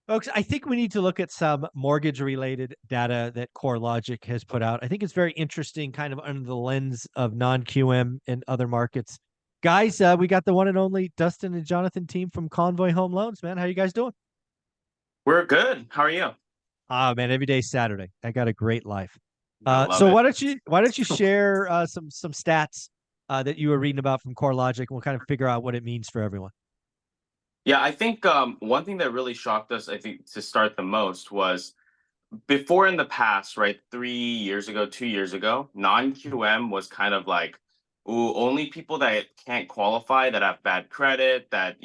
Folks, I think we need to look at some mortgage-related data that CoreLogic has put out. I think it's very interesting, kind of under the lens of non-QM and other markets. Guys, we got the one and only Dustin and Jonathan team from Convoy Home Loans, man. How you guys doing? We're good. How are you? Ah, man, every day's Saturday. I got a great life. I love So it. why don't you share some stats that you were reading about from CoreLogic, and we'll kind of figure out what it means for everyone. Yeah, I think one thing that really shocked us, I think, to start the most was before in the past, right? 3 years ago, 2 years ago, non-QM was kind of like, ooh, only people that can't qualify, that have bad credit, that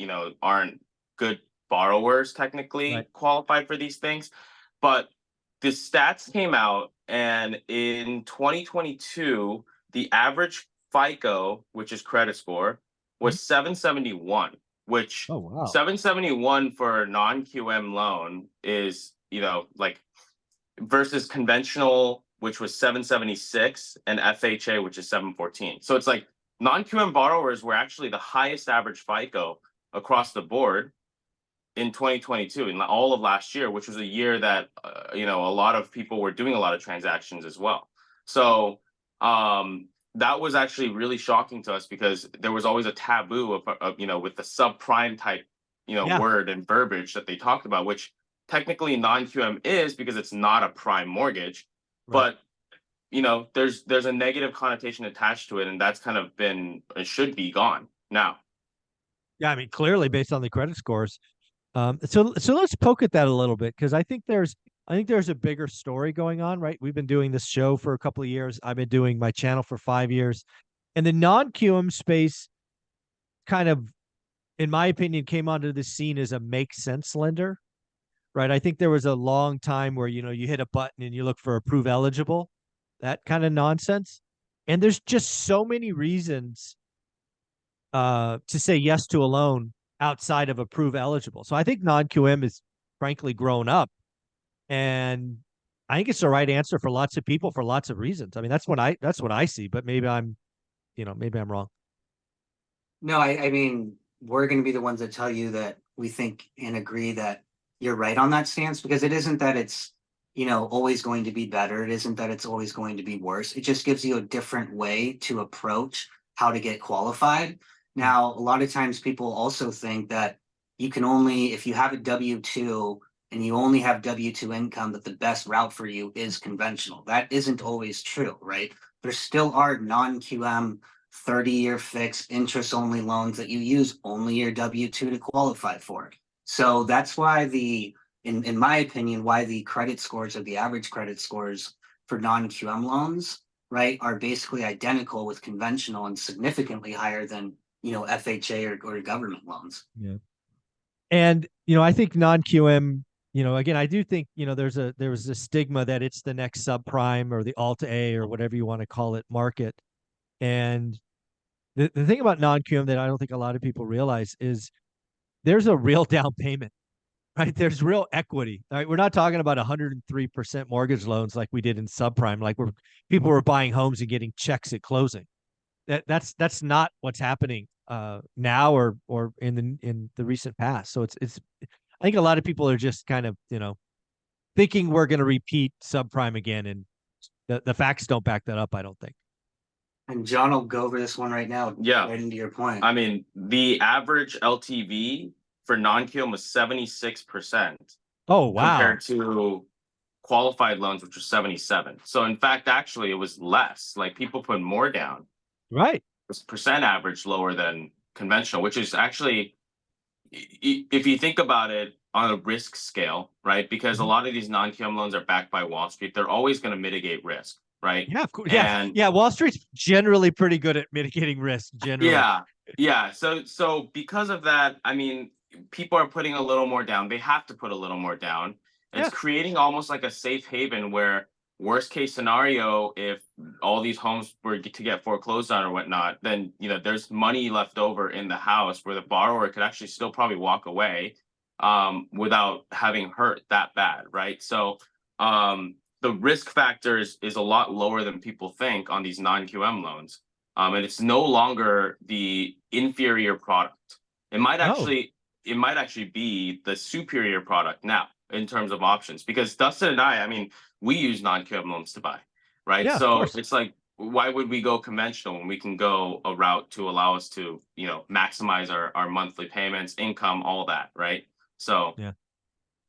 aren't good borrowers technically Right. qualify for these things. But the stats came out, and in 2022, the average FICO, which is credit score, Mhm. was 771, which Oh, wow. 771 for a non-QM loan is, like versus conventional, which was 776, and FHA, which is 714. So it's like non-QM borrowers were actually the highest average FICO across the board in 2022, in all of last year, which was a year that a lot of people were doing a lot of transactions as well. So that was actually really shocking to us because there was always a taboo with the subprime type Yeah. word and verbiage that they talked about, which technically non-QM is because it's not a prime mortgage, Right. but there's a negative connotation attached to it, and that's kind of been, it should be gone now. Yeah, I mean, clearly based on the credit scores. So let's poke at that a little bit because I think there's a bigger story going on, right? We've been doing this show for a couple of years. I've been doing my channel for 5 years, and the non-QM space kind of, in my opinion, came onto the scene as a make sense lender, right? I think there was a long time where you hit a button and you look for approve eligible, that kind of nonsense, and there's just so many reasons to say yes to a loan outside of approve eligible. So I think non-QM is frankly grown up, and I think it's the right answer for lots of people for lots of reasons. I mean, that's what I see, but maybe I'm wrong. No, I mean, we're going to be the ones that tell you that we think and agree that you're right on that stance because it isn't that it's, always going to be better. It isn't that it's always going to be worse. It just gives you a different way to approach how to get qualified. Mm. Now, a lot of times people also think that you can only, if you have a W-2 and you only have W-2 income, that the best route for you is conventional. That isn't always true, right? There still are non-QM 30-year fixed interest only loans that you use only your W-2 to qualify for. So that's why in my opinion, why the credit scores or the average credit scores for non-QM loans, right, are basically identical with conventional and significantly higher than, FHA or government loans. Yeah. And I think non-QM, again, I do think, there was a stigma that it's the next subprime or the alt A or whatever you want to call it market. And the thing about non-QM that I don't think a lot of people realize is there's a real down payment, right? There's real equity. Right? We're not talking about 103% mortgage loans like we did in subprime, like where people were buying homes and getting checks at closing. That's not what's happening now or in the recent past. So it's I think a lot of people are just kind of thinking we're going to repeat subprime again, and the facts don't back that up. I don't think. And John will go over this one right now, Yeah. right into your point. I mean, the average LTV for non-QM was 76% Oh, wow. compared to qualified loans, which was 77. So in fact, actually, it was less. Like people put more down. Right. This percent average lower than conventional, which is actually, if you think about it on a risk scale, right? Because a Mhm. lot of these non-QM loans are backed by Wall Street. They're always going to mitigate risk, right? Yeah, of course. Yeah, And yeah. Wall Street's generally pretty good at mitigating risk. Generally. yeah, yeah. So because of that, I mean, people are putting a little more down. They have to put a little more down. It's Yeah. creating almost like a safe haven where worst case scenario, if all these homes were to get foreclosed on or whatnot, then there's money left over in the house where the borrower could actually still probably walk away without having hurt that bad, right? So the risk factor is a lot lower than people think on these non-QM loans. And it's no longer the inferior product. It might No. actually, it might actually be the superior product now in terms of options, because Dustin and I mean, we use non-QM loans to buy, right? Yeah, of So course. it's like, why would we go conventional when we can go a route to allow us to, you know, maximize our monthly payments, income, all that, right? So Yeah.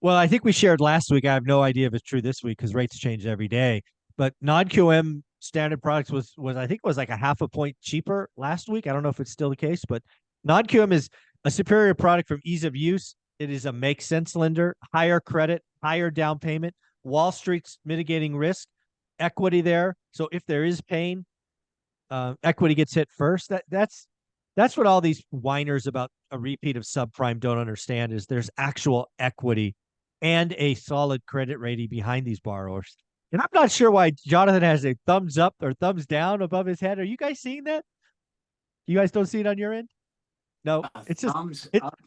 Well, I think we shared last week. I have no idea if it's true this week because rates change every day. But non-QM standard products was I think was like a half a point cheaper last week. I don't know if it's still the case, but non-QM is a superior product from ease of use. It is a make sense lender, higher credit, higher down payment. Wall Street's mitigating risk, equity there. So if there is pain, equity gets hit first. That's what all these whiners about a repeat of subprime don't understand is there's actual equity and a solid credit rating behind these borrowers. And I'm not sure why Jonathan has a thumbs up or thumbs down above his head. Are you guys seeing that? You guys don't see it on your end? No, it's just Thumbs it. up.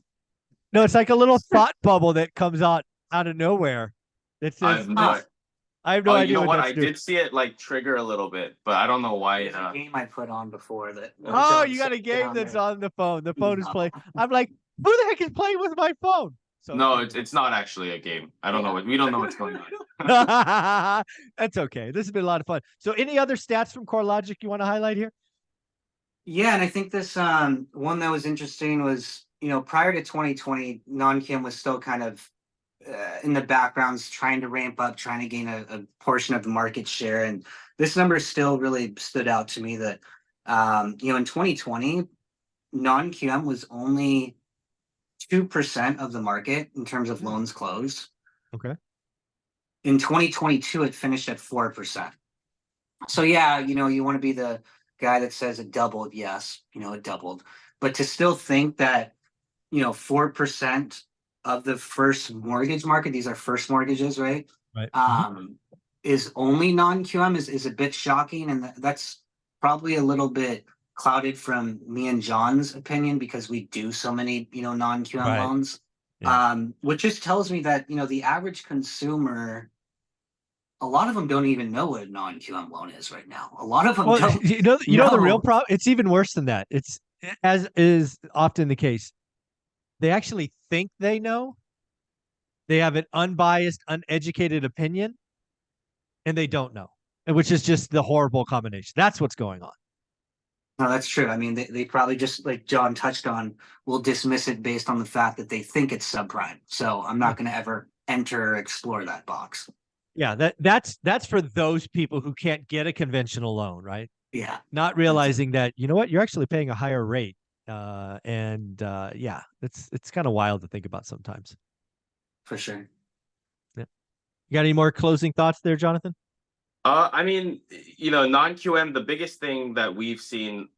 No, it's like a little thought bubble that comes out of nowhere. It I says, have no. I have no Oh, you idea know what what? that's I doing. did see it like trigger a little bit, but I don't know why. There's a game I put on before that. Oh, you got a game that's on the phone. The phone is playing. I'm like, who the heck is playing with my phone? So No, anyway. it's not actually a game. I don't know what we don't know what's going on. That's okay. This has been a lot of fun. So any other stats from CoreLogic you want to highlight here? Yeah, and I think this one that was interesting was, you know, prior to 2020, non-Kim was still kind of in the backgrounds trying to ramp up, trying to gain a portion of the market share. And this number still really stood out to me that, you know, in 2020, non-QM was only 2% of the market in terms of loans closed. Okay. In 2022, it finished at 4%. So yeah, you know, you want to be the guy that says it doubled. Yes, you know, it doubled. But to still think that, you know, 4% of the first mortgage market, these are first mortgages, right? Right. Is only non-QM is a bit shocking. And that's probably a little bit clouded from me and John's opinion because we do so many, you know, non-QM Right. loans. Yeah. Which just tells me that, you know, the average consumer, a lot of them don't even know what a non-QM loan is right now. A lot of them Well, don't you know the real know. problem. It's even worse than that. It's as is often the case. They actually think they know. They have an unbiased, uneducated opinion, and they don't know, which is just the horrible combination. That's what's going on. No, that's true. I mean, they probably just like John touched on, will dismiss it based on the fact that they think it's subprime. So I'm not going to ever enter or explore that box. Yeah, that's for those people who can't get a conventional loan, right? Yeah. Not realizing that, you know what, you're actually paying a higher rate. Yeah, it's kind of wild to think about sometimes. For sure. Yeah. You got any more closing thoughts there, Jonathan? I mean, you know, non-QM, the biggest thing that we've seen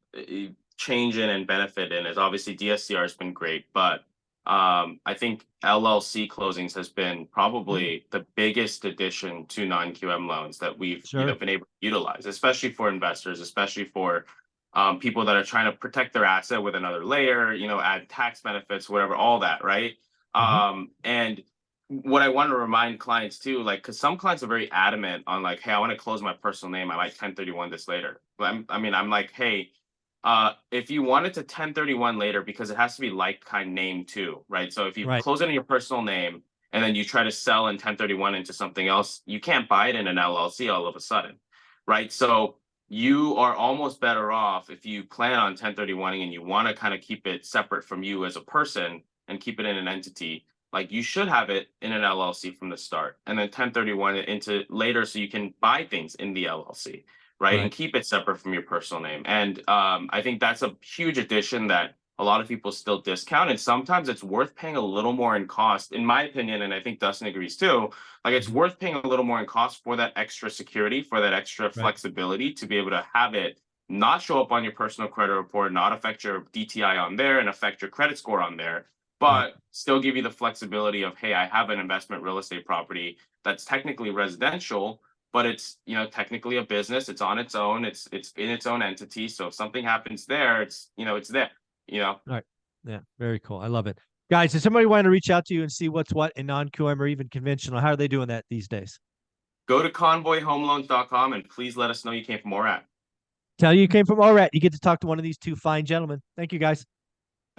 change in and benefit in is obviously DSCR has been great, but I think LLC closings has been probably the biggest addition to non-QM loans that we've you know, been able to utilize, especially for investors, especially for people that are trying to protect their asset with another layer, you know, add tax benefits, whatever, all that, right? And what I want to remind clients too, like, because some clients are very adamant on like, hey, I want to close my personal name. I might 1031 this later. But I'm like, hey, if you wanted to 1031 later, because it has to be like kind name too, right? So if you close it in your personal name and then you try to sell in 1031 into something else, you can't buy it in an LLC all of a sudden, right? So you are almost better off if you plan on 1031ing and you want to kind of keep it separate from you as a person and keep it in an entity. Like you should have it in an LLC from the start and then 1031 it into later so you can buy things in the LLC, right? And keep it separate from your personal name. And I think that's a huge addition that a lot of people still discount. And sometimes it's worth paying a little more in cost, in my opinion, and I think Dustin agrees too. Like it's worth paying a little more in cost for that extra security, for that extra flexibility to be able to have it not show up on your personal credit report, not affect your DTI on there and affect your credit score on there, but still give you the flexibility of, hey, I have an investment real estate property that's technically residential, but it's, you know, technically a business. It's on its own. It's in its own entity. So if something happens there, it's, you know, it's there, you know. All right. Yeah, very cool. I love it. Guys, if somebody want to reach out to you and see what's what in non-QM or even conventional, how are they doing that these days? Go to convoyhomeloans.com and please let us know you came from ORAT. Tell you came from ORAT. You get to talk to one of these two fine gentlemen. Thank you, guys.